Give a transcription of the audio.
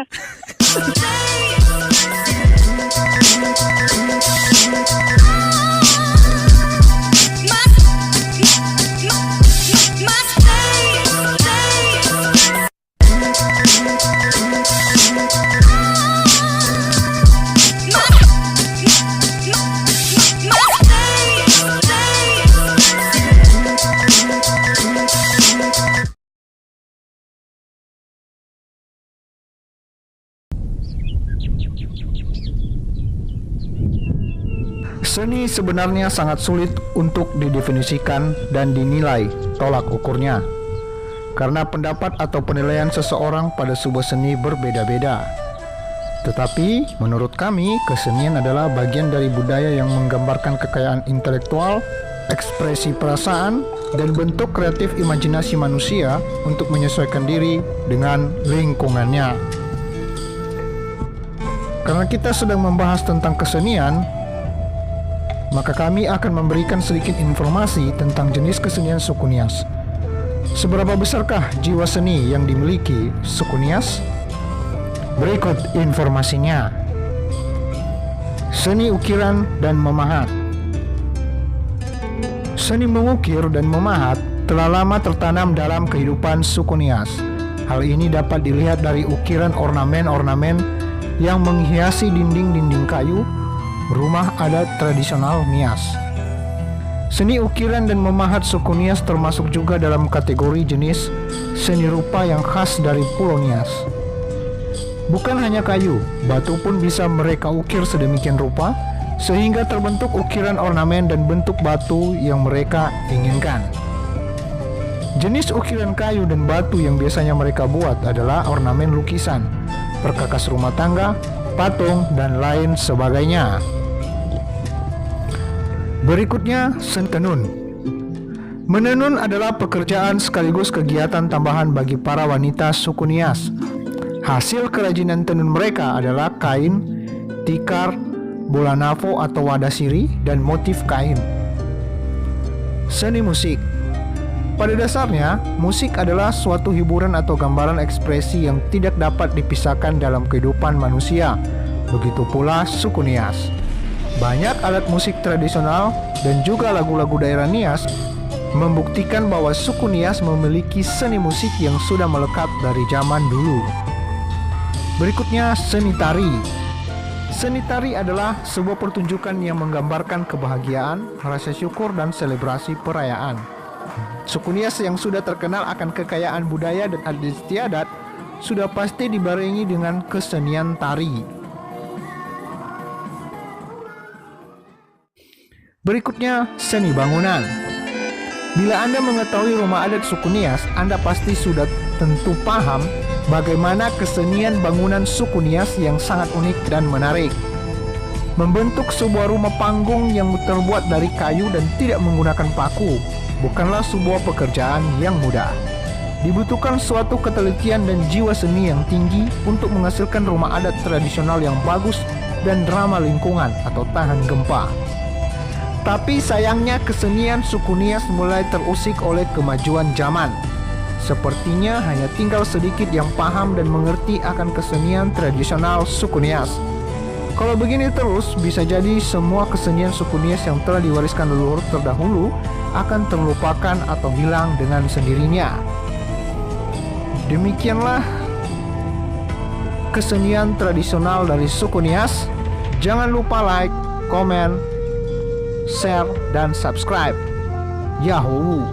Mas. Seni sebenarnya sangat sulit untuk didefinisikan dan dinilai tolak ukurnya, karena pendapat atau penilaian seseorang pada sebuah seni berbeda-beda. Tetapi menurut kami, kesenian adalah bagian dari budaya yang menggambarkan kekayaan intelektual, ekspresi perasaan, dan bentuk kreatif imajinasi manusia untuk menyesuaikan diri dengan lingkungannya. Karena kita sedang membahas tentang kesenian, maka kami akan memberikan sedikit informasi tentang jenis kesenian suku Nias. Seberapa besarkah jiwa seni yang dimiliki suku Nias? Berikut informasinya. Seni ukiran dan memahat. Seni mengukir dan memahat telah lama tertanam dalam kehidupan suku Nias. Hal ini dapat dilihat dari ukiran ornamen-ornamen yang menghiasi dinding-dinding kayu rumah adat tradisional Nias. Seni ukiran dan memahat suku Nias termasuk juga dalam kategori jenis seni rupa yang khas dari Pulau Nias. Bukan hanya kayu, batu pun bisa mereka ukir sedemikian rupa sehingga terbentuk ukiran ornamen dan bentuk batu yang mereka inginkan. Jenis ukiran kayu dan batu yang biasanya mereka buat adalah ornamen lukisan, perkakas rumah tangga, patung, dan lain sebagainya. Berikutnya, seni tenun. Menenun adalah pekerjaan sekaligus kegiatan tambahan bagi para wanita suku Nias. Hasil kerajinan tenun mereka adalah kain, tikar, bola nafo atau wadah siri, dan motif kain. Seni musik. Pada dasarnya, musik adalah suatu hiburan atau gambaran ekspresi yang tidak dapat dipisahkan dalam kehidupan manusia. Begitu pula suku Nias. Banyak alat musik tradisional dan juga lagu-lagu daerah Nias membuktikan bahwa suku Nias memiliki seni musik yang sudah melekat dari zaman dulu. Berikutnya, seni tari. Seni tari adalah sebuah pertunjukan yang menggambarkan kebahagiaan, rasa syukur, dan selebrasi perayaan. Suku Nias yang sudah terkenal akan kekayaan budaya dan adat istiadat sudah pasti dibarengi dengan kesenian tari. Berikutnya, seni bangunan. Bila Anda mengetahui rumah adat suku Nias, Anda pasti sudah tentu paham bagaimana kesenian bangunan suku Nias yang sangat unik dan menarik. Membentuk sebuah rumah panggung yang terbuat dari kayu dan tidak menggunakan paku bukanlah sebuah pekerjaan yang mudah. Dibutuhkan suatu ketelitian dan jiwa seni yang tinggi untuk menghasilkan rumah adat tradisional yang bagus dan ramah lingkungan atau tahan gempa. Tapi sayangnya kesenian suku Nias mulai terusik oleh kemajuan zaman. Sepertinya hanya tinggal sedikit yang paham dan mengerti akan kesenian tradisional suku Nias. Kalau begini terus, bisa jadi semua kesenian suku Nias yang telah diwariskan leluhur terdahulu akan terlupakan atau hilang dengan sendirinya. Demikianlah kesenian tradisional dari suku Nias. Jangan lupa like, komen, share, dan subscribe. Yahoo!